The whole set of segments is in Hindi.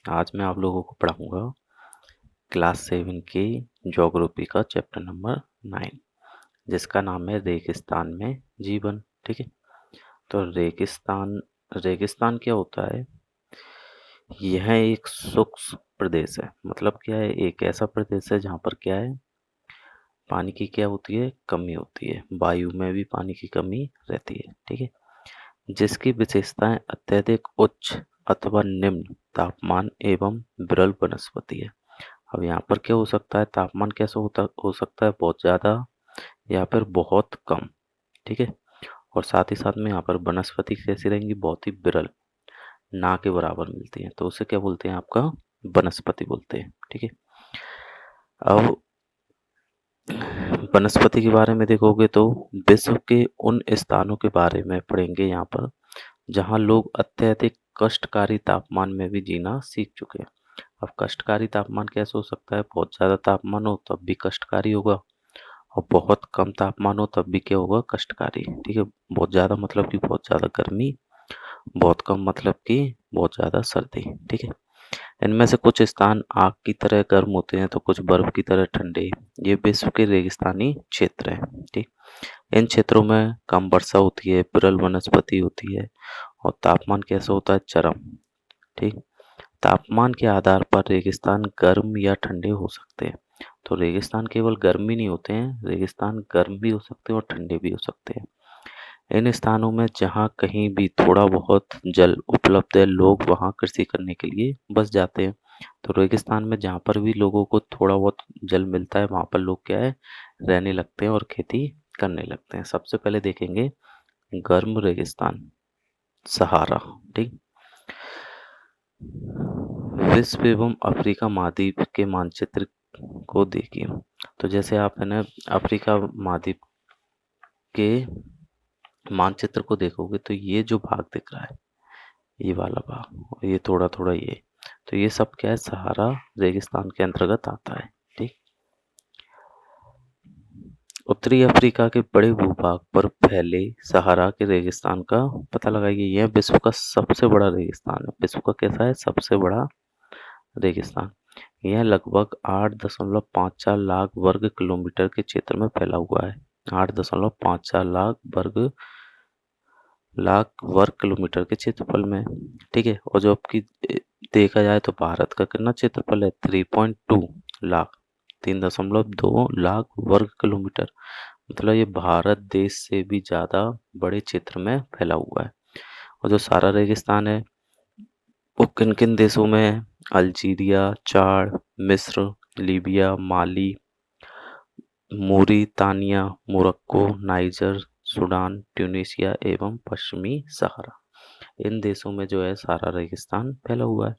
आज मैं आप लोगों को पढ़ाऊँगा क्लास 7 की ज्योग्राफी का चैप्टर नंबर 9 जिसका नाम है रेगिस्तान में जीवन। ठीक है, तो रेगिस्तान रेगिस्तान क्या होता है? यह एक शुष्क प्रदेश है। मतलब क्या है? एक ऐसा प्रदेश है जहाँ पर क्या है, पानी की क्या होती है, कमी होती है। वायु में भी पानी की कमी रहती है। ठीक है, जिसकी विशेषताएं अत्यधिक उच्च अथवा निम्न तापमान एवं विरल वनस्पति है। अब यहाँ पर क्या हो सकता है, तापमान कैसा हो सकता है, बहुत ज़्यादा या फिर बहुत कम। ठीक है, और साथ ही साथ में यहाँ पर वनस्पति कैसी रहेंगी, बहुत ही विरल, ना के बराबर मिलती है। तो उसे क्या बोलते हैं, आपका वनस्पति बोलते हैं। ठीक है, अब वनस्पति के बारे में देखोगे तो विश्व के उन स्थानों के बारे में पढ़ेंगे यहाँ पर जहाँ लोग अत्यधिक कष्टकारी तापमान में भी जीना सीख चुके हैं। अब कष्टकारी तापमान कैसे हो सकता है, बहुत ज़्यादा तापमान हो तब भी कष्टकारी होगा, और बहुत कम तापमान हो तब भी क्या होगा, कष्टकारी। ठीक है, बहुत ज़्यादा मतलब कि बहुत ज़्यादा गर्मी, बहुत कम मतलब कि बहुत ज़्यादा सर्दी। ठीक है, इनमें से कुछ स्थान आग की तरह गर्म होते हैं तो कुछ बर्फ की तरह ठंडे। ये विश्व के रेगिस्तानी क्षेत्र हैं। ठीक, इन क्षेत्रों में कम वर्षा होती है, विरल वनस्पति होती है, और तापमान कैसा होता है, चरम। ठीक, तापमान के आधार पर रेगिस्तान गर्म या ठंडे हो सकते हैं। तो रेगिस्तान केवल गर्म ही नहीं होते हैं, रेगिस्तान गर्म भी हो सकते हैं और ठंडे भी हो सकते हैं। इन स्थानों में जहाँ कहीं भी थोड़ा बहुत जल उपलब्ध है, लोग वहाँ कृषि करने के लिए बस जाते हैं। तो रेगिस्तान में जहाँ पर भी लोगों को थोड़ा बहुत जल मिलता है, वहाँ पर लोग क्या है, रहने लगते हैं और खेती करने लगते हैं। सबसे पहले देखेंगे गर्म रेगिस्तान, सहारा। ठीक, विश्व एवं अफ्रीका महाद्वीप के मानचित्र को देखिए। तो जैसे आप है ना, अफ्रीका महाद्वीप के मानचित्र को देखोगे तो ये जो भाग दिख रहा है, ये वाला भाग और ये थोड़ा थोड़ा ये, तो ये सब क्या है, सहारा रेगिस्तान के अंतर्गत आता है। ठीक, उत्तरी अफ्रीका के बड़े भूभाग पर फैले सहारा के रेगिस्तान का पता लगाइए। यह विश्व का सबसे बड़ा रेगिस्तान है। विश्व का कैसा है, सबसे बड़ा रेगिस्तान। यह लगभग 8.54 लाख वर्ग किलोमीटर के क्षेत्र में फैला हुआ है। 8.54 लाख वर्ग किलोमीटर के क्षेत्रफल में। ठीक है, और जो आपकी देखा जाए तो भारत का कितना क्षेत्रफल है, 3.2 लाख, 3.2 लाख वर्ग किलोमीटर। मतलब ये भारत देश से भी ज़्यादा बड़े क्षेत्र में फैला हुआ है। और जो सारा रेगिस्तान है वो किन किन देशों में है, अल्जीरिया, चाड, मिस्र, लीबिया, माली, मूरितानिया, मोरक्को, नाइजर, सूडान, ट्यूनीशिया एवं पश्चिमी सहारा। इन देशों में जो है सारा रेगिस्तान फैला हुआ है।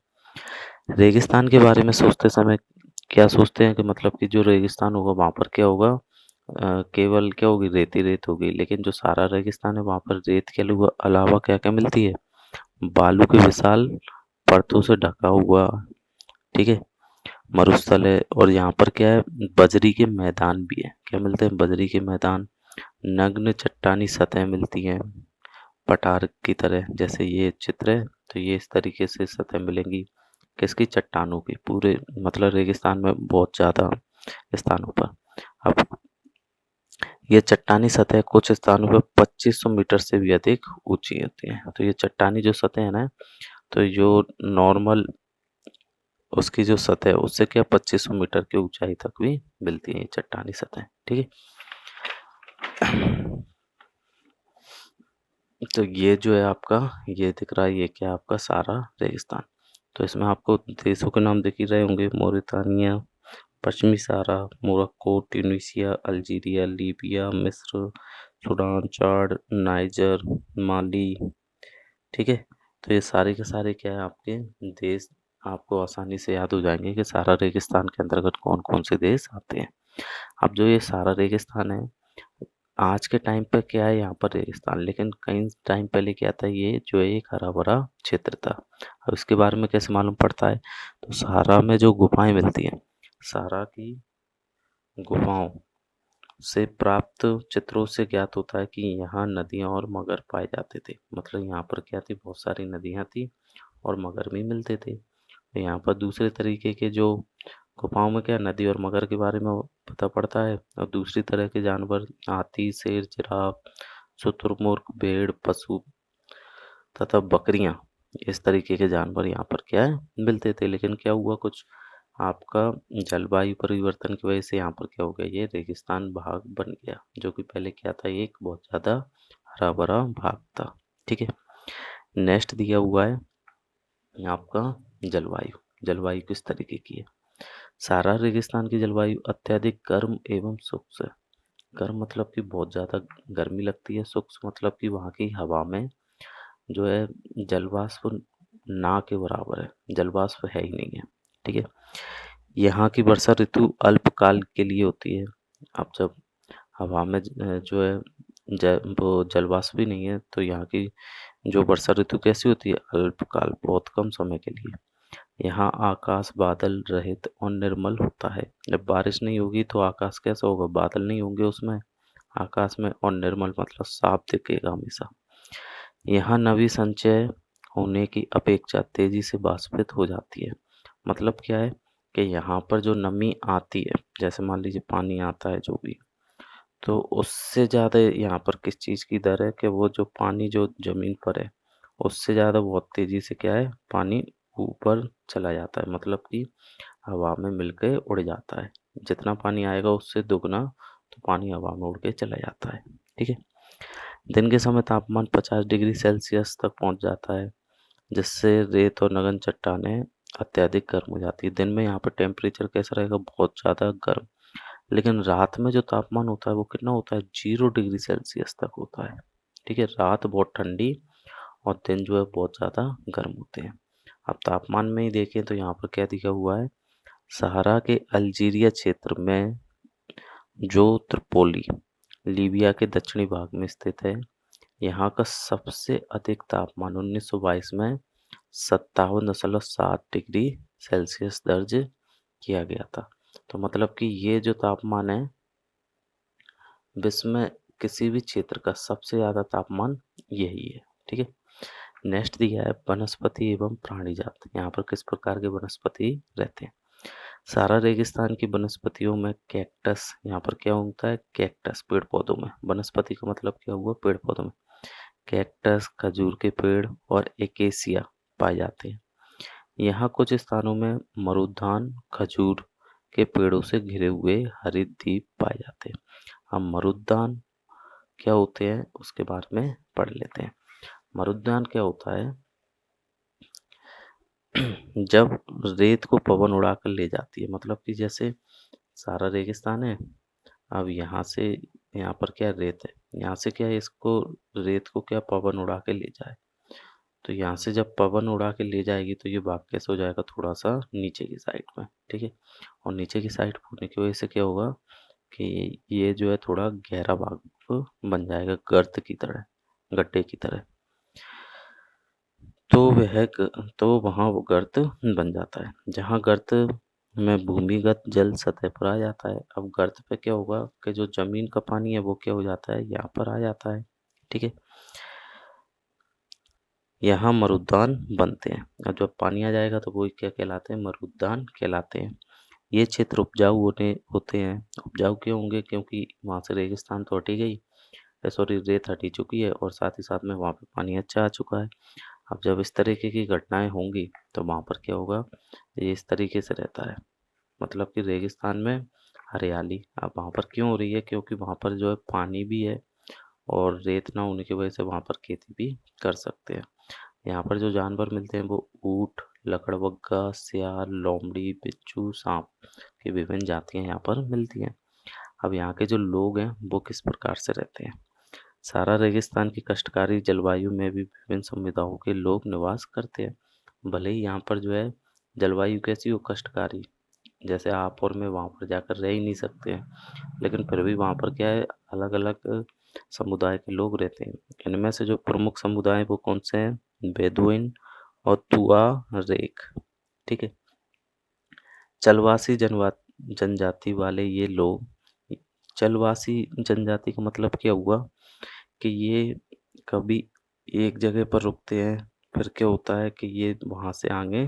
रेगिस्तान के बारे में सोचते समय क्या सोचते हैं कि मतलब कि जो रेगिस्तान होगा वहाँ पर क्या होगा, केवल क्या होगी, रेत ही रेत होगी। लेकिन जो सारा रेगिस्तान है वहाँ पर रेत के अलावा क्या क्या मिलती है, बालू की विशाल परतों से ढका हुआ, ठीक है, मरुस्थल है। और यहाँ पर क्या है, बजरी के मैदान भी है। क्या मिलते हैं, बजरी के मैदान, नग्न चट्टानी सतह मिलती हैं पठार की तरह। जैसे ये चित्र है तो ये इस तरीके से सतह मिलेंगी किसकी, चट्टानों की, पूरे मतलब रेगिस्तान में बहुत ज़्यादा स्थानों पर। अब ये चट्टानी सतह कुछ स्थानों पर 2500 मीटर से भी अधिक ऊंची होती है। तो ये चट्टानी जो सतह है ना, तो जो नॉर्मल उसकी जो सतह है उससे क्या 2500 मीटर की ऊंचाई तक भी मिलती है ये चट्टानी सतह। ठीक है, तो ये जो है आपका, ये दिख रहा है, ये क्या है आपका, सारा रेगिस्तान। तो इसमें आपको देशों के नाम दिख ही रहे होंगे, मोरितानिया, पश्चिमी सहारा, मोरक्को, ट्यूनीशिया, अल्जीरिया, लीबिया, मिस्र, सूडान, चाड, नाइजर, माली। ठीक है, तो ये सारे के सारे क्या है आपके देश, आपको आसानी से याद हो जाएंगे कि सारा रेगिस्तान के अंतर्गत कौन कौन से देश आते हैं। अब जो ये सारा रेगिस्तान है, आज के टाइम पे क्या है यहाँ पर रेगिस्तान, लेकिन कई टाइम पहले क्या था, ये जो है एक हरा भरा क्षेत्र था। अब इसके बारे में कैसे मालूम पड़ता है, तो सहारा में जो गुफाएं मिलती हैं, सहारा की गुफाओं से प्राप्त चित्रों से ज्ञात होता है कि यहाँ नदियाँ और मगर पाए जाते थे। मतलब यहाँ पर क्या थी, बहुत सारी नदियाँ थी और मगर भी मिलते थे। तो यहाँ पर दूसरे तरीके के जो गुफाओं में क्या नदी और मगर के बारे में पता पड़ता है, और दूसरी तरह के जानवर हाथी, शेर, जिराफ, शुतुरमुर्ग, भेड़, पशु तथा बकरियां, इस तरीके के जानवर यहाँ पर क्या है मिलते थे। लेकिन क्या हुआ, कुछ आपका जलवायु परिवर्तन की वजह से यहाँ पर क्या हो गया, ये रेगिस्तान भाग बन गया, जो कि पहले क्या था, ये एक बहुत ज़्यादा हरा भरा भाग था। ठीक है, नेक्स्ट दिया हुआ है आपका जलवायु। जलवायु किस तरीके की है? सारा रेगिस्तान की जलवायु अत्यधिक गर्म एवं शुष्क है। गर्म मतलब कि बहुत ज़्यादा गर्मी लगती है, शुष्क मतलब कि वहाँ की हवा में जो है जलवाष्प ना के बराबर है, जलवाष्प है ही नहीं है। ठीक है, यहाँ की वर्षा ऋतु अल्पकाल के लिए होती है। अब जब हवा में जो है वो जलवाष्प भी नहीं है, तो यहाँ की जो वर्षा ऋतु कैसी होती है, अल्पकाल, बहुत कम समय के लिए। यहाँ आकाश बादल रहित और निर्मल होता है। जब बारिश नहीं होगी तो आकाश कैसा होगा, बादल नहीं होंगे उसमें आकाश में, और निर्मल मतलब साफ दिखेगा हमेशा। यहाँ नमी संचय होने की अपेक्षा तेजी से वाष्पित हो जाती है। मतलब क्या है कि यहाँ पर जो नमी आती है, जैसे मान लीजिए पानी आता है जो भी, तो उससे ज़्यादा यहाँ पर किस चीज़ की दर है कि वो जो पानी जो ज़मीन पर है, उससे ज़्यादा बहुत तेज़ी से क्या है, पानी ऊपर चला जाता है। मतलब कि हवा में मिल के उड़ जाता है। जितना पानी आएगा उससे दुगना तो पानी हवा में उड़ के चला जाता है। ठीक है, दिन के समय तापमान 50 डिग्री सेल्सियस तक पहुंच जाता है, जिससे रेत और नगन चट्टानें अत्यधिक गर्म हो जाती है। दिन में यहाँ पर टेम्परेचर कैसा रहेगा, बहुत ज़्यादा गर्म। लेकिन रात में जो तापमान होता है वो कितना होता है, 0 डिग्री सेल्सियस तक होता है। ठीक है, रात बहुत ठंडी और दिन जो है बहुत ज़्यादा गर्म होते हैं। अब तापमान में ही देखें तो यहाँ पर क्या दिखा हुआ है, सहारा के अल्जीरिया क्षेत्र में जो त्रिपोली लीबिया के दक्षिणी भाग में स्थित है, यहाँ का सबसे अधिक तापमान 1922 में 57.7 डिग्री सेल्सियस दर्ज किया गया था। तो मतलब कि ये जो तापमान है, विश्व में किसी भी क्षेत्र का सबसे ज़्यादा तापमान यही है। ठीक है, नेक्स्ट दिया है वनस्पति एवं प्राणी जात। यहाँ पर किस प्रकार के वनस्पति रहते हैं? सारा रेगिस्तान की वनस्पतियों में कैक्टस, यहाँ पर क्या होता है, कैक्टस, पेड़ पौधों में, वनस्पति का मतलब क्या हुआ, पेड़ पौधों में, कैक्टस, खजूर के पेड़ और एकेसिया पाए जाते हैं। यहाँ कुछ स्थानों में मरुद्यान खजूर के पेड़ों से घिरे हुए हरित द्वीप पाए जाते हैं। हम मरुद्यान क्या होते हैं उसके बारे में पढ़ लेते हैं। मरुद्यान क्या होता है, जब रेत को पवन उड़ाकर ले जाती है, मतलब कि जैसे सारा रेगिस्तान है, अब यहाँ से यहाँ पर क्या रेत है, यहाँ से क्या है, इसको रेत को क्या पवन उड़ा के ले जाए, तो यहाँ से जब पवन उड़ा के ले जाएगी तो ये भाग कैसे हो जाएगा, थोड़ा सा नीचे की साइड में। ठीक है, और नीचे की साइड होने की वजह से क्या होगा कि ये जो है थोड़ा गहरा भाग बन जाएगा, गर्त की तरह, गड्ढे की तरह। तो वहाँ वो गर्त बन जाता है, जहाँ गर्त में भूमिगत जल सतह पर आ जाता है। अब गर्त पे क्या होगा कि जो जमीन का पानी है वो क्या हो जाता है, यहाँ पर आ जाता है। ठीक है, यहाँ मरुद्यान बनते हैं। अब जब पानी आ जाएगा तो वो क्या कहलाते हैं, मरुद्यान कहलाते हैं। ये क्षेत्र उपजाऊ होते हैं। उपजाऊ क्यों होंगे, क्योंकि वहाँ से रेगिस्तान तो हटी गई, सॉरी रेत हटी चुकी है, और साथ ही साथ में वहाँ पे पानी अच्छा आ चुका है। अब जब इस तरीके की घटनाएं होंगी तो वहाँ पर क्या होगा, ये इस तरीके से रहता है, मतलब कि रेगिस्तान में हरियाली। अब वहाँ पर क्यों हो रही है, क्योंकि वहाँ पर जो है पानी भी है, और रेत ना होने की वजह से वहाँ पर खेती भी कर सकते हैं। यहाँ पर जो जानवर मिलते हैं वो ऊँट, लकड़बग्गा, सियार, लोमड़ी, बिच्छू, सांप की विभिन्न जातियाँ यहाँ पर मिलती हैं। अब यहाँ के जो लोग हैं वो किस प्रकार से रहते हैं? सारा रेगिस्तान की कष्टकारी जलवायु में भी विभिन्न समुदायों के लोग निवास करते हैं। भले ही यहाँ पर जो है जलवायु कैसी हो, कष्टकारी, जैसे आप और मैं वहाँ पर जाकर रह ही नहीं सकते हैं, लेकिन फिर भी वहाँ पर क्या है, अलग अलग समुदाय के लोग रहते हैं। इनमें से जो प्रमुख समुदाय हैं वो कौन से हैं, बेदुइन और तुआरेग। ठीक है, चलवासी जनजाति वाले ये लोग, चलवासी जनजाति का मतलब क्या हुआ कि ये कभी एक जगह पर रुकते हैं, फिर क्या होता है कि ये वहाँ से आगे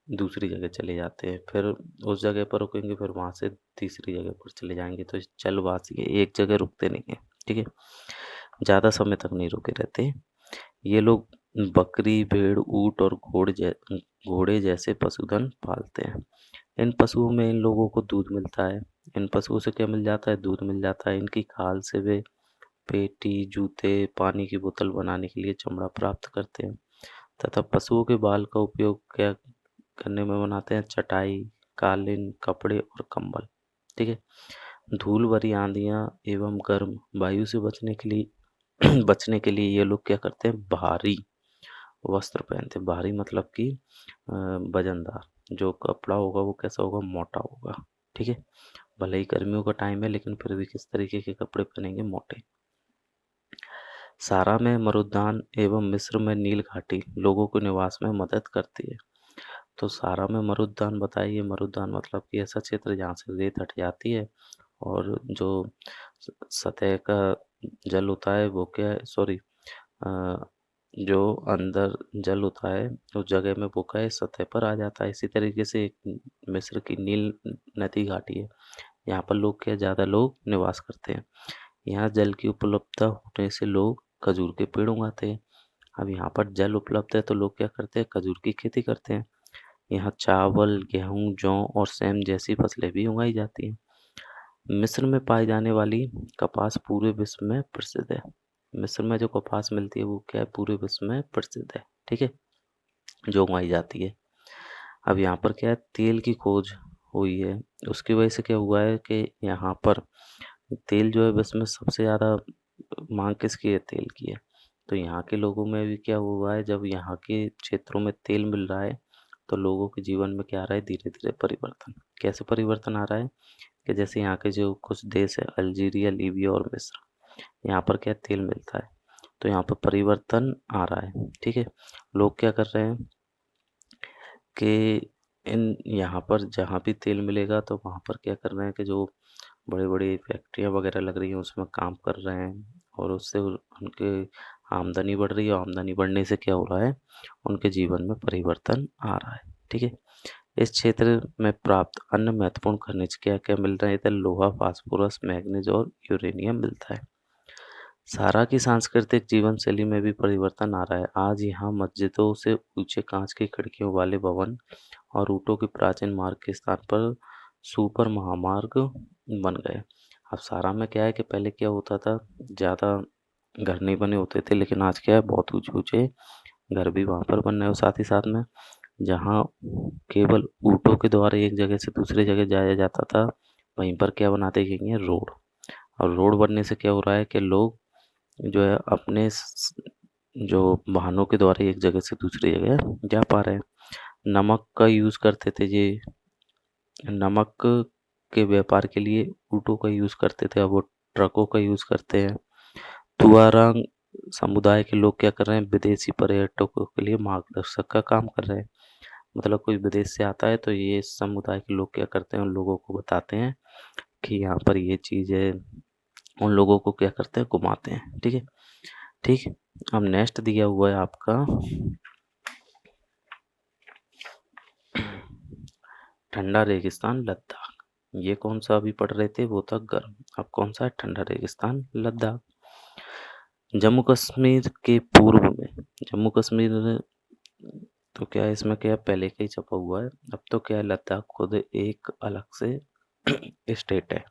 दूसरी जगह चले जाते हैं, फिर उस जगह पर रुकेंगे, फिर वहाँ से तीसरी जगह पर चले जाएँगे, तो जलवासी है, एक जगह रुकते नहीं हैं, ठीक है? ज़्यादा समय तक नहीं रुके रहते। ये लोग बकरी, भेड़, ऊँट और घोड़े जैसे पशुधन पालते हैं। इन पशुओं में इन लोगों को दूध मिलता है। इन पशुओं से क्या मिल जाता है? दूध मिल जाता है। इनकी खाल से वे पेटी, जूते, पानी की बोतल बनाने के लिए चमड़ा प्राप्त करते हैं तथा पशुओं के बाल का उपयोग क्या करने में बनाते हैं? चटाई, कालीन, कपड़े और कंबल। ठीक है? धूल भरी आंधियाँ एवं गर्म वायु से बचने के लिए ये लोग क्या करते हैं? भारी वस्त्र पहनते हैं। भारी मतलब कि वजनदार। जो कपड़ा होगा वो कैसा होगा? मोटा होगा। ठीक है? भले ही गर्मियों का टाइम है लेकिन फिर भी किस तरीके के कपड़े पहनेंगे? मोटे। सारा में मरुद्यान एवं मिस्र में नील घाटी लोगों के निवास में मदद करती है। तो सारा में मरुद्यान बताइए। मरुद्यान मतलब कि ऐसा क्षेत्र जहाँ से रेत हट जाती है और जो सतह का जल होता है वो क्या है? सॉरी, जो अंदर जल होता है उस जगह में वो क्या है? सतह पर आ जाता है। इसी तरीके से एक मिस्र की नील नदी घाटी है। यहाँ पर लोग क्या, ज़्यादा लोग निवास करते हैं। यहाँ जल की उपलब्धता होने से लोग खजूर के पेड़ उगाते हैं। अब यहाँ पर जल उपलब्ध है तो लोग क्या करते हैं? खजूर की खेती करते हैं। यहाँ चावल, गेहूँ, जौ और सेम जैसी फसलें भी उगाई जाती हैं। मिस्र में पाई जाने वाली कपास पूरे विश्व में प्रसिद्ध है। मिस्र में जो कपास मिलती है वो क्या है? पूरे विश्व में प्रसिद्ध है। ठीक है? जो उगाई जाती है। अब यहाँ पर क्या है? तेल की खोज हुई है। उसकी वजह से क्या हुआ है कि यहाँ पर तेल जो है विश्व में सबसे ज़्यादा माँग किसकी है? तेल की है। तो यहाँ के लोगों में भी क्या हुआ है? जब यहाँ के क्षेत्रों में तेल मिल रहा है तो लोगों के जीवन में क्या आ रहा है? धीरे-धीरे परिवर्तन। कैसे परिवर्तन आ रहा है? कि जैसे यहाँ के जो कुछ देश है अल्जीरिया, लीबिया और मिस्र, यहाँ पर क्या तेल मिलता है, तो यहाँ पर परिवर्तन आ रहा है। ठीक है? लोग क्या कर रहे हैं कि इन यहाँ पर जहाँ भी तेल मिलेगा तो वहाँ पर क्या कर रहे हैं कि जो बड़ी-बड़ी फैक्ट्रियाँ वगैरह लग रही हैं उसमें काम कर रहे हैं और उससे उनके आमदनी बढ़ रही है। आमदनी बढ़ने से क्या हो रहा है? उनके जीवन में परिवर्तन आ रहा है। ठीक है? इस क्षेत्र में प्राप्त अन्य महत्वपूर्ण खनिज क्या-क्या मिल रहे हैं? इधर लोहा, फास्फोरस, मैग्नीज और यूरेनियम मिलता है। सारा की सांस्कृतिक जीवन शैली में भी परिवर्तन आ रहा है। आज यहाँ मस्जिदों से ऊंचे कांच की खिड़कियों वाले भवन और ऊँटों के प्राचीन मार्ग के स्थान पर सुपर महामार्ग बन गए। अब सारा में क्या है कि पहले क्या होता था? ज़्यादा घर नहीं बने होते थे लेकिन आज क्या है? बहुत ऊँचे-ऊँचे घर भी वहाँ पर बन रहे हैं और साथ ही साथ में जहाँ केवल ऊँटों के द्वारा एक जगह से दूसरी जगह जाया जाता था, वहीं पर क्या बनाते गए हैं? रोड। और रोड बनने से क्या हो रहा है कि लोग जो है अपने जो वाहनों के द्वारा एक जगह से दूसरी जगह जा पा रहे हैं। नमक का यूज़ करते थे ये, नमक के व्यापार के लिए ऊँटों का यूज़ करते थे, अब वो ट्रकों का यूज़ करते हैं। तुआरांग समुदाय के लोग क्या कर रहे हैं? विदेशी पर्यटकों के लिए मार्गदर्शक का काम कर रहे हैं। मतलब कोई विदेश से आता है तो ये समुदाय के लोग क्या करते हैं? उन लोगों को बताते हैं कि यहाँ पर ये चीज़ है। उन लोगों को क्या करते हैं? घुमाते हैं। ठीक है? ठीक। अब नेक्स्ट दिया हुआ है आपका ठंडा रेगिस्तान लद्दाख। ये कौन सा अभी पढ़ रहे थे? वो था गर्म। अब कौन सा है? ठंडा रेगिस्तान लद्दाख। जम्मू कश्मीर के पूर्व में जम्मू कश्मीर, तो क्या है इसमें? क्या है? पहले का ही छपा हुआ है। अब तो क्या है? लद्दाख खुद एक अलग से स्टेट है।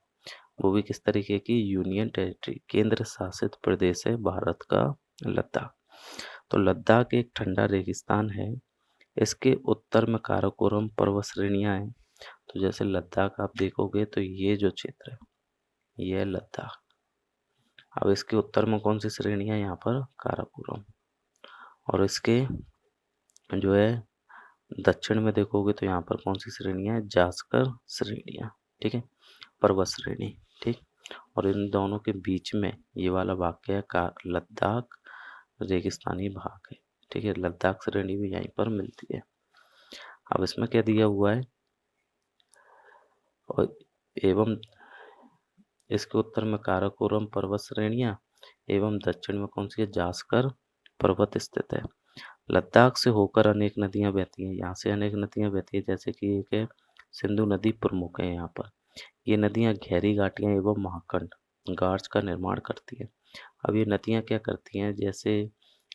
वो भी किस तरीके की? यूनियन टेरिटरी, केंद्र शासित प्रदेश है भारत का लद्दाख। तो लद्दाख एक ठंडा रेगिस्तान है। इसके उत्तर में काराकोरम पर्वत श्रेणियां हैं। तो जैसे लद्दाख आप देखोगे तो ये जो क्षेत्र है ये है लद्दाख। अब इसके उत्तर में कौन सी श्रेणियां? यहाँ पर काराकोरम। और इसके जो है दक्षिण में देखोगे तो यहाँ पर कौन सी श्रेणियां है? जास्कर श्रेणियां। ठीक है? पर्वत श्रेणी। ठीक। और इन दोनों के बीच में ये वाला भाग क्या है? का लद्दाख रेगिस्तानी भाग है। ठीक है? लद्दाख श्रेणी भी यहीं पर मिलती है। अब इसमें क्या दिया हुआ है? और एवं इसके उत्तर में काराकोरम पर्वत श्रेणियां एवं दक्षिण में कौन सी है? जास्कर पर्वत स्थित है। लद्दाख से होकर अनेक नदियाँ बहती हैं, यहाँ से अनेक नदियाँ बहती हैं, जैसे कि एक है सिंधु नदी प्रमुख है यहाँ पर। ये नदियाँ गहरी घाटियाँ एवं महाकंड गार्स का निर्माण करती है। अब ये नदियाँ क्या करती हैं, जैसे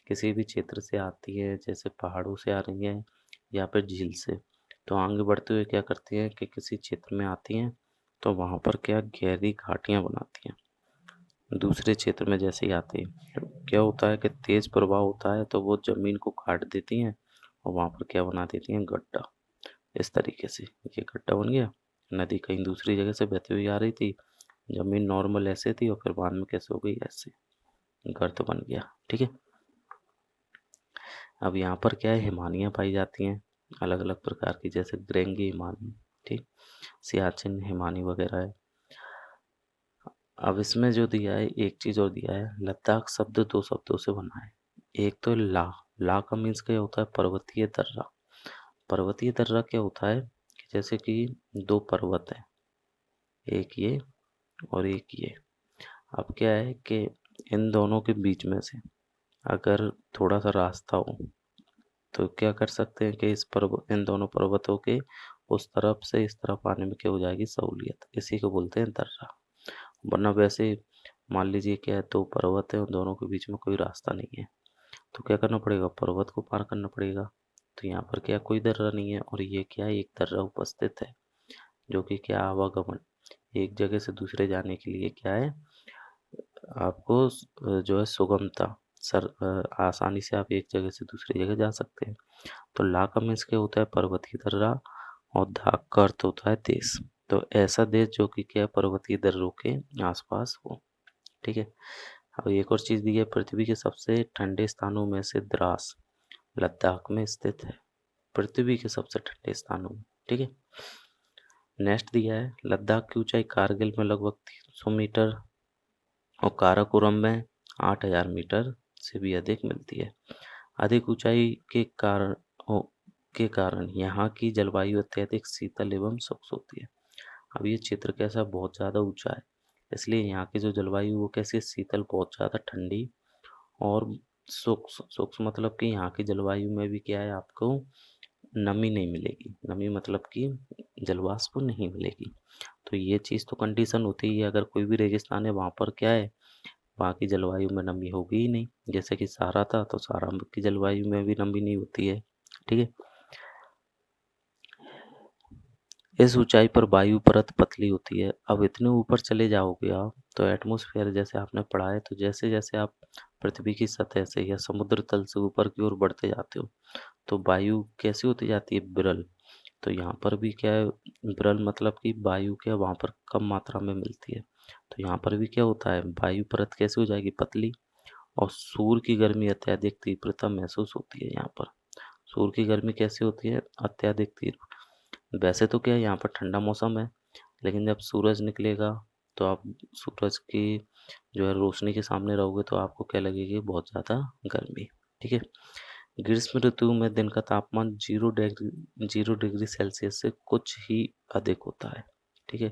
किसी भी क्षेत्र से आती है, जैसे पहाड़ों से आ रही हैं या फिर झील से, तो आगे बढ़ते हुए क्या करती हैं कि किसी क्षेत्र में आती हैं, तो वहाँ पर क्या गहरी घाटियाँ बनाती हैं। दूसरे क्षेत्र में जैसे ही आते हैं, क्या होता है कि तेज प्रवाह होता है, तो वो जमीन को काट देती हैं और वहाँ पर क्या बना देती हैं, गड्ढा। इस तरीके से ये गड्ढा बन गया। नदी कहीं दूसरी जगह से बहती हुई आ रही थी, जमीन नॉर्मल ऐसे थी और फिर बाद में कैसे हो गई, ऐसे गर्त बन गया। ठीक है। अब यहाँ पर क्या है, हिमानियाँ पाई जाती हैं अलग अलग प्रकार की, जैसे ग्रेंगी हिमानी, ठीक, सियाचिन हिमानी वगैरह है। अब इसमें जो दिया है, एक चीज और दिया है, लद्दाख शब्द दो शब्दों से बना है। एक तो ला का मीन्स क्या होता है, पर्वतीय दर्रा। पर्वतीय दर्रा क्या होता है कि जैसे कि दो पर्वत है, एक ये और एक ये। अब क्या है कि इन दोनों के बीच में से अगर थोड़ा सा रास्ता हो, तो क्या कर सकते हैं कि इन दोनों पर्वतों के उस तरफ से इस तरफ आने में क्या हो जाएगी, सहूलियत। इसी को बोलते हैं दर्रा। वरना वैसे मान लीजिए क्या है, दो पर्वत है, उन दोनों के बीच में कोई रास्ता नहीं है, तो क्या करना पड़ेगा, पर्वत को पार करना पड़ेगा। तो यहाँ पर क्या कोई दर्रा नहीं है, और ये क्या है, एक दर्रा उपस्थित है, जो कि क्या, आवागमन, एक जगह से दूसरे जाने के लिए क्या है, आपको जो है सुगमता, आसानी से आप एक जगह से दूसरी जगह जा सकते हैं। तो ला का मीन्स क्या होता है, पर्वतीय दर्रा, और धाक का अर्थ होता है देश। तो ऐसा देश जो कि क्या है, पर्वतीय दर्रों के आसपास हो। ठीक है। अब एक और चीज दी है, पृथ्वी के सबसे ठंडे स्थानों में से द्रास लद्दाख में स्थित है। पृथ्वी के सबसे ठंडे स्थानों में। ठीक है। नेक्स्ट दिया है, लद्दाख की ऊंचाई कारगिल में लगभग 300 मीटर और काराकोरम में 8000 मीटर से भी अधिक मिलती है। अधिक ऊंचाई के कारण यहाँ की जलवायु अत्यधिक शीतल एवं शुष्क होती है। अब ये क्षेत्र कैसा, बहुत ज़्यादा ऊंचा है, इसलिए यहाँ की जो जलवायु वो कैसी है, शीतल, बहुत ज़्यादा ठंडी और शुष्क। शुष्क मतलब कि यहाँ की जलवायु में भी क्या है, आपको नमी नहीं मिलेगी। नमी मतलब कि जलवाष्प नहीं मिलेगी। तो ये चीज़ तो कंडीशन होती ही है, अगर कोई भी रेगिस्तान है वहाँ पर क्या है, वहाँ की जलवायु में नमी होगी ही नहीं। जैसे कि सहारा था, तो सहारा की जलवायु में भी नमी नहीं होती है। ठीक है। इस ऊंचाई पर वायु परत पतली होती है। अब इतने ऊपर चले जाओगे आप, तो एटमॉस्फेयर जैसे आपने पढ़ा है, तो जैसे जैसे आप पृथ्वी की सतह से या समुद्र तल से ऊपर की ओर बढ़ते जाते हो, तो वायु कैसी होती जाती है, विरल। तो यहाँ पर भी क्या है, विरल मतलब कि वायु क्या वहाँ पर कम मात्रा में मिलती है। तो यहाँ पर भी क्या होता है, वायु परत कैसे हो जाएगी, पतली, और सूर्य की गर्मी अत्यधिक तीव्रता महसूस होती है यहाँ पर। सूर्य की गर्मी कैसी होती है, अत्यधिक तीव्र। वैसे तो क्या है, यहाँ पर ठंडा मौसम है, लेकिन जब सूरज निकलेगा, तो आप सूरज की जो है रोशनी के सामने रहोगे, तो आपको क्या लगेगी, बहुत ज़्यादा गर्मी। ठीक है। ग्रीष्म ऋतु में दिन का तापमान 0 डिग्री सेल्सियस से कुछ ही अधिक होता है। ठीक है।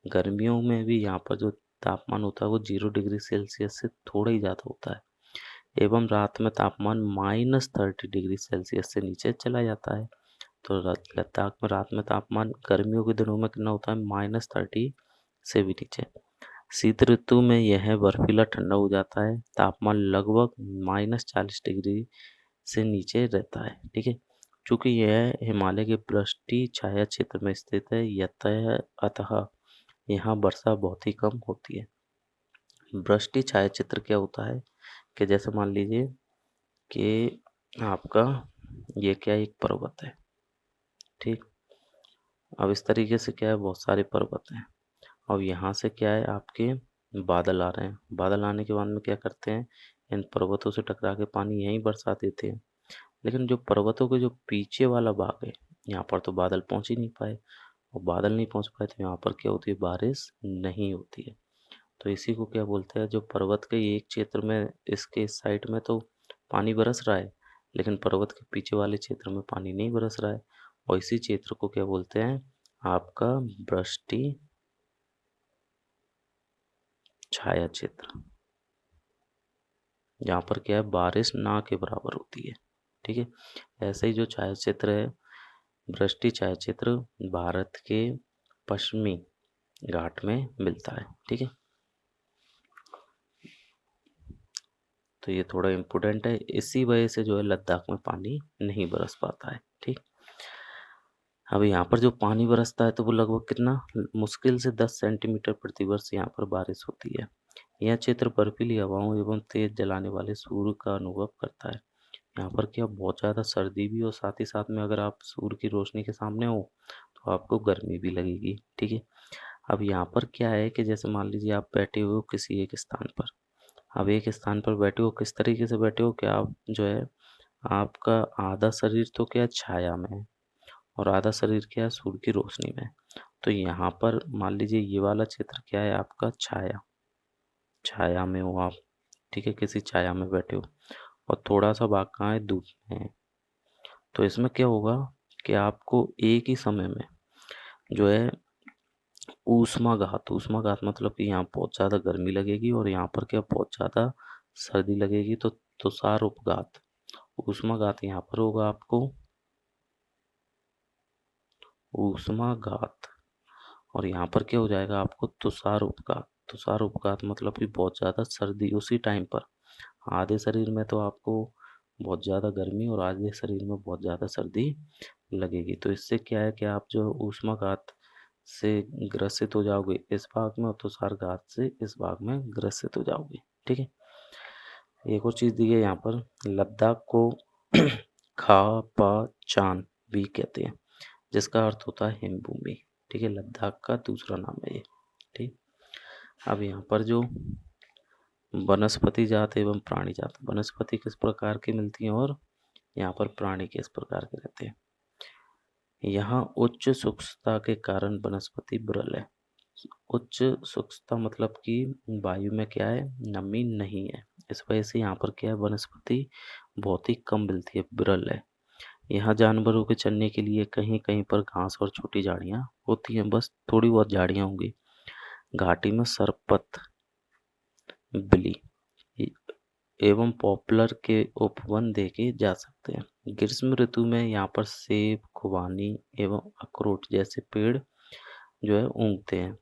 गर्मियों में भी यहाँ पर जो तापमान होता है वो 0 डिग्री सेल्सियस से थोड़ा ही ज़्यादा होता है, एवं रात में तापमान -30 डिग्री सेल्सियस से नीचे चला जाता है। तो लद्दाख में रात में तापमान गर्मियों के दिनों में कितना होता है, -30 से भी नीचे। शीत ऋतु में यह बर्फीला ठंडा हो जाता है, तापमान लगभग -40 डिग्री से नीचे रहता है। ठीक है। चूंकि यह हिमालय के वृष्टि छाया क्षेत्र में स्थित है, अतः यहाँ वर्षा बहुत ही कम होती है। वृष्टि छाया क्षेत्र क्या होता है कि जैसे मान लीजिए कि आपका ये क्या, एक पर्वत है, ठीक। अब इस तरीके से क्या है, बहुत सारे पर्वत हैं। अब यहाँ से क्या है, आपके बादल आ रहे हैं। बादल आने के बाद में क्या करते हैं, इन पर्वतों से टकरा के पानी यहीं बरसा देते हैं। लेकिन जो पर्वतों के जो पीछे वाला भाग है, यहाँ पर तो बादल पहुँच ही नहीं पाए, और बादल नहीं पहुँच पाए, तो यहाँ पर क्या होती है, बारिश नहीं होती है। तो इसी को क्या बोलते हैं, जो पर्वत के एक क्षेत्र में, इसके इस साइड में तो पानी बरस रहा है, लेकिन पर्वत के पीछे वाले क्षेत्र में पानी नहीं बरस रहा है, और इसी क्षेत्र को क्या बोलते हैं, आपका वृष्टि छाया क्षेत्र। जहाँ पर क्या है, बारिश ना के बराबर होती है। ठीक है। ऐसे ही जो छायाचित्र है, वृष्टि छायाचित्र भारत के पश्चिमी घाट में मिलता है। ठीक है, तो ये थोड़ा इम्पोर्टेंट है। इसी वजह से जो है लद्दाख में पानी नहीं बरस पाता है। ठीक, अब यहाँ पर जो पानी बरसता है तो वो लगभग कितना, मुश्किल से 10 सेंटीमीटर प्रतिवर्ष यहाँ पर बारिश होती है। यह क्षेत्र बर्फीली हवाओं एवं तेज जलाने वाले सूर्य का अनुभव करता है। यहाँ पर क्या बहुत ज़्यादा सर्दी भी और साथ ही साथ में अगर आप सूर्य की रोशनी के सामने हो तो आपको गर्मी भी लगेगी। ठीक है, अब यहाँ पर क्या है कि जैसे मान लीजिए आप बैठे हुए हो किसी एक स्थान पर। अब एक स्थान पर बैठे हो, किस तरीके से बैठे हो कि आप जो है, आपका आधा शरीर तो क्या है, छाया में है और आधा शरीर क्या है, सूर्य की रोशनी में। तो यहाँ पर मान लीजिए ये वाला क्षेत्र क्या है, आपका छाया, छाया में हो आप। ठीक है, किसी छाया में बैठे हो और थोड़ा सा भाग कहाँ है, धूप में है। तो इसमें क्या होगा कि आपको एक ही समय में जो है ऊष्माघात, ऊष्माघात मतलब कि यहाँ बहुत ज़्यादा गर्मी लगेगी और यहाँ पर क्या बहुत ज़्यादा सर्दी लगेगी। तो तुषार उपघात, ऊष्माघात यहाँ पर होगा आपको, ऊष्माघात, और यहाँ पर क्या हो जाएगा आपको, तुषार उपघात। तुषार उपघात मतलब कि बहुत ज़्यादा सर्दी उसी टाइम पर, आधे शरीर में तो आपको बहुत ज़्यादा गर्मी और आधे शरीर में बहुत ज़्यादा सर्दी लगेगी। तो इससे क्या है कि आप जो ऊष्माघात से ग्रसित हो जाओगे इस भाग में और तुषारघात से इस भाग में ग्रसित हो जाओगे। ठीक है, एक और चीज़ दी है यहाँ पर, लद्दाख को खा पा चान भी कहते हैं, जिसका अर्थ होता है हिमभूमि। ठीक है, लद्दाख का दूसरा नाम है ये। ठीक, अब यहाँ पर जो वनस्पति जात एवं प्राणी जात, वनस्पति किस प्रकार की मिलती हैं और यहाँ पर प्राणी किस प्रकार के रहते हैं। यहाँ उच्च शुष्कता के कारण वनस्पति विरल है। उच्च शुष्कता मतलब कि वायु में क्या है, नमी नहीं है। इस वजह से यहाँ पर क्या है, वनस्पति बहुत ही कम मिलती है, विरल है। यहाँ जानवरों के चरने के लिए कहीं कहीं पर घास और छोटी झाड़ियाँ होती हैं, बस थोड़ी बहुत झाड़ियाँ होंगी। घाटी में सरपत, बिली एवं पॉपुलर के उपवन देखे जा सकते हैं। ग्रीष्म ऋतु में यहाँ पर सेब, खुबानी एवं अखरोट जैसे पेड़ जो है उगते हैं।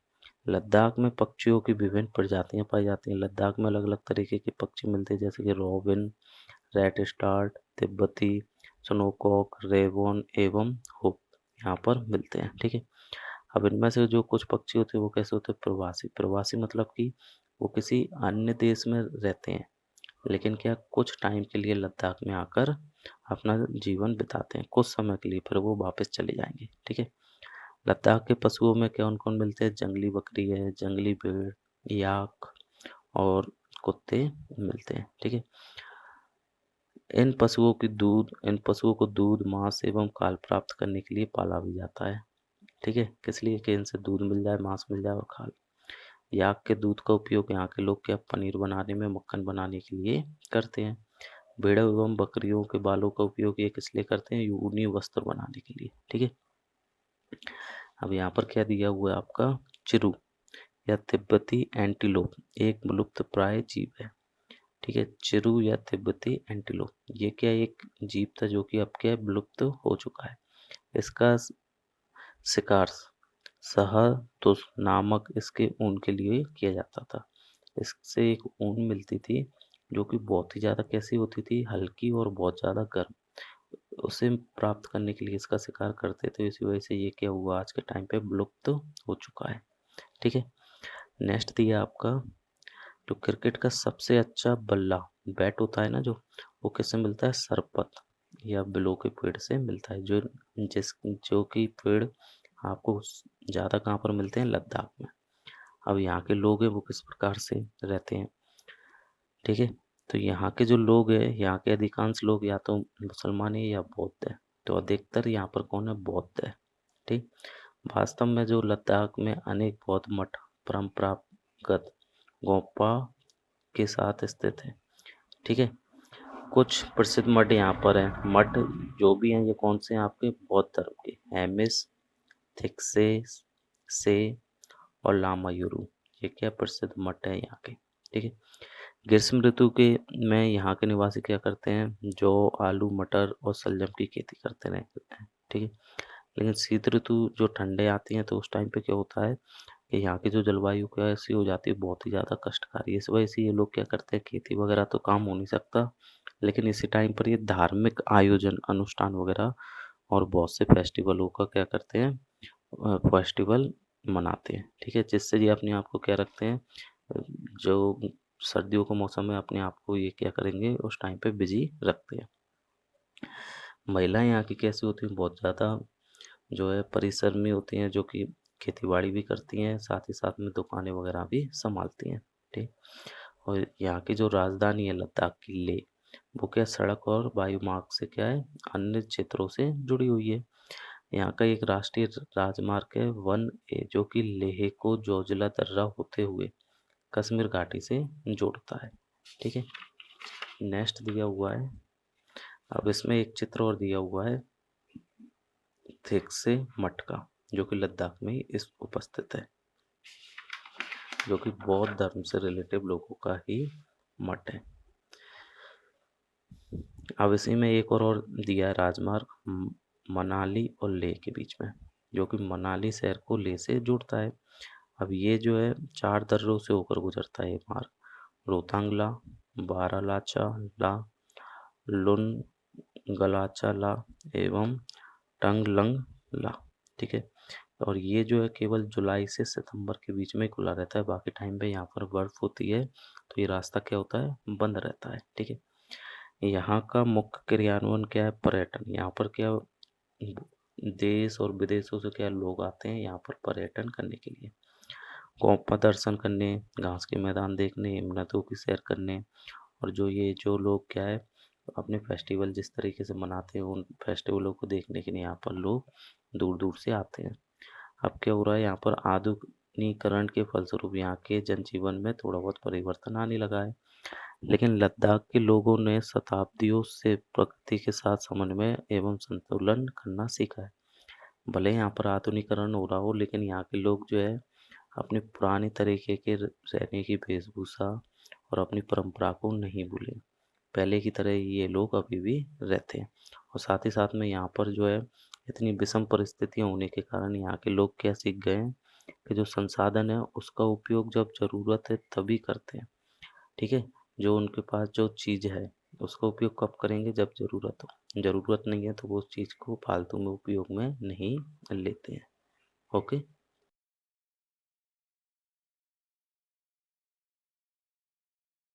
लद्दाख में पक्षियों की विभिन्न प्रजातियां पाई जाती हैं। लद्दाख में अलग अलग तरीके के पक्षी मिलते हैं, जैसे कि रॉबिन, रेड स्टार्ट, तिब्बती स्नोकॉक, रेवॉन एवं हुक यहाँ पर मिलते हैं। ठीक है, अब इनमें से जो कुछ पक्षी होते हैं वो कैसे होते हैं, प्रवासी। प्रवासी मतलब कि वो किसी अन्य देश में रहते हैं, लेकिन क्या कुछ टाइम के लिए लद्दाख में आकर अपना जीवन बिताते हैं, कुछ समय के लिए, फिर वो वापस चले जाएंगे। ठीक है, लद्दाख के पशुओं में कौन कौन मिलते हैं, जंगली बकरी है, जंगली भेड़, याक और कुत्ते मिलते हैं। ठीक है, इन पशुओं को दूध, मांस एवं खाल प्राप्त करने के लिए पाला भी जाता है। ठीक है, किस लिए, कि इनसे दूध मिल जाए, मांस मिल जाए और खाल। याक के दूध का उपयोग यहाँ के लोग क्या पनीर बनाने में, मक्खन बनाने के लिए करते हैं। भेड़ एवं बकरियों के बालों का उपयोग ये किस लिए करते हैं, ऊनी वस्त्र बनाने के लिए। ठीक है, अब यहाँ पर क्या दिया हुआ है आपका, चिरू या तिब्बती एंटीलोप एक विलुप्त प्राय जीव है। ठीक है, चिरू या तिब्बती एंटीलोप ये क्या एक जीव था जो कि अब क्या है, विलुप्त हो चुका है। इसका शिकार शहतूश नामक इसके ऊन के लिए किया जाता था। इससे एक ऊन मिलती थी जो कि बहुत ही ज़्यादा कैसी होती थी, हल्की और बहुत ज़्यादा गर्म। उसे प्राप्त करने के लिए इसका शिकार करते थे, इसी वजह से ये क्या हुआ, आज के टाइम पे विलुप्त हो चुका है। ठीक है, नेक्स्ट दिया आपका, जो क्रिकेट का सबसे अच्छा बल्ला बैट होता है ना, वो किससे मिलता है, सरपत या बिलो के पेड़ से मिलता है। जो कि पेड़ आपको ज़्यादा कहाँ पर मिलते हैं, लद्दाख में। अब यहाँ के लोग हैं वो किस प्रकार से रहते हैं। ठीक है, तो यहाँ के जो लोग हैं, यहाँ के अधिकांश लोग या तो मुसलमान है या बौद्ध है। तो अधिकतर यहाँ पर कौन है, बौद्ध है। ठीक, वास्तव में जो लद्दाख में अनेक बौद्ध मठ परंपरागत गोंपा के साथ स्थित है। ठीक है, कुछ प्रसिद्ध मठ यहाँ पर हैं। मठ जो भी हैं ये कौन से हैं, आपके बौद्ध धर्म के, हेमिस, थिक्से से और लामायुरु, ये क्या प्रसिद्ध मठ है यहाँ के। ठीक है, ग्रीष्म ऋतु के में यहाँ के निवासी क्या करते हैं, जौ, आलू, मटर और शलजम की खेती करते रहते हैं, ठीक है। लेकिन शीत ऋतु जो ठंडे आती हैं तो उस टाइम पे क्या होता है कि यहाँ की जो जलवायु क्या ऐसी हो जाती है, बहुत ही ज़्यादा कष्टकारी। इस वजह से ये लोग क्या करते हैं, खेती वगैरह तो काम हो नहीं सकता, लेकिन इसी टाइम पर ये धार्मिक आयोजन, अनुष्ठान वगैरह और बहुत से फेस्टिवलों का क्या करते हैं, फेस्टिवल मनाते हैं, ठीक है। जिससे ये अपने आप को क्या रखते हैं, जो सर्दियों का मौसम में अपने आप को ये क्या करेंगे, उस टाइम पे बिजी रखते हैं। महिलाएं यहाँ की कैसी होती हैं, बहुत ज़्यादा जो है परिश्रमी होती हैं, जो कि खेती बाड़ी भी करती हैं, साथ ही साथ में दुकानें वगैरह भी संभालती हैं, ठीक। और यहाँ की जो राजधानी है लद्दाख की लेह, वो क्या सड़क और वायु मार्ग से क्या है, अन्य क्षेत्रों से जुड़ी हुई है। यहाँ का एक राष्ट्रीय राजमार्ग है 1A, जो कि लेह को जोजिला दर्रा होते हुए कश्मीर घाटी से जोड़ता है, ठीक है। नेक्स्ट दिया हुआ है, अब इसमें एक चित्र और दिया हुआ है थिकसे मठ का, जो कि लद्दाख में ही इस उपस्थित है, जो कि बौद्ध धर्म से रिलेटिव लोगों का ही मठ है। अब इसी में एक और दिया है राजमार्ग मनाली और लेह के बीच में, जो कि मनाली शहर को लेह से जोड़ता है। अब ये जो है 4 दर्रों से होकर गुजरता है ये मार्ग, रोहतांग ला, बारालाचा ला, लुनगलाचा ला एवं टंगलंग ला, ठीक है। और ये जो है केवल जुलाई से सितंबर के बीच में खुला रहता है, बाकी टाइम पे यहाँ पर बर्फ होती है, तो ये रास्ता क्या होता है, बंद रहता है, ठीक है। यहाँ का मुख्य क्रियान्वयन क्या है, पर्यटन। यहाँ पर क्या देश और विदेशों से क्या लोग आते हैं यहाँ पर पर्यटन करने के लिए, गोम्पा दर्शन करने, घास के मैदान देखने, हिमनदों की सैर करने, और जो लोग क्या है अपने फेस्टिवल जिस तरीके से मनाते हैं उन फेस्टिवलों को देखने के लिए यहाँ पर लोग दूर दूर से आते हैं। अब क्या हो रहा है, यहाँ पर आधुनिकीकरण के फलस्वरूप यहाँ के जनजीवन में थोड़ा बहुत परिवर्तन आने लगा है, लेकिन लद्दाख के लोगों ने शताब्दियों से प्रकृति के साथ समन्वय एवं संतुलन करना सीखा है। भले यहाँ पर आधुनिकीकरण हो रहा हो, लेकिन यहाँ के लोग जो है अपने पुराने तरीके के रहने की वेशभूषा और अपनी परंपरा को नहीं भूले। पहले की तरह ये लोग अभी भी रहते हैं, और साथ ही साथ में यहाँ पर जो है इतनी विषम परिस्थितियाँ होने के कारण यहाँ के लोग क्या सीख गए हैं कि जो संसाधन है उसका उपयोग जब ज़रूरत है तभी करते हैं, ठीक है। जो उनके पास जो चीज़ है उसका उपयोग कब करेंगे, जब ज़रूरत हो। ज़रूरत नहीं है तो वो उस चीज़ को फालतू में उपयोग में नहीं लेते हैं। ओके।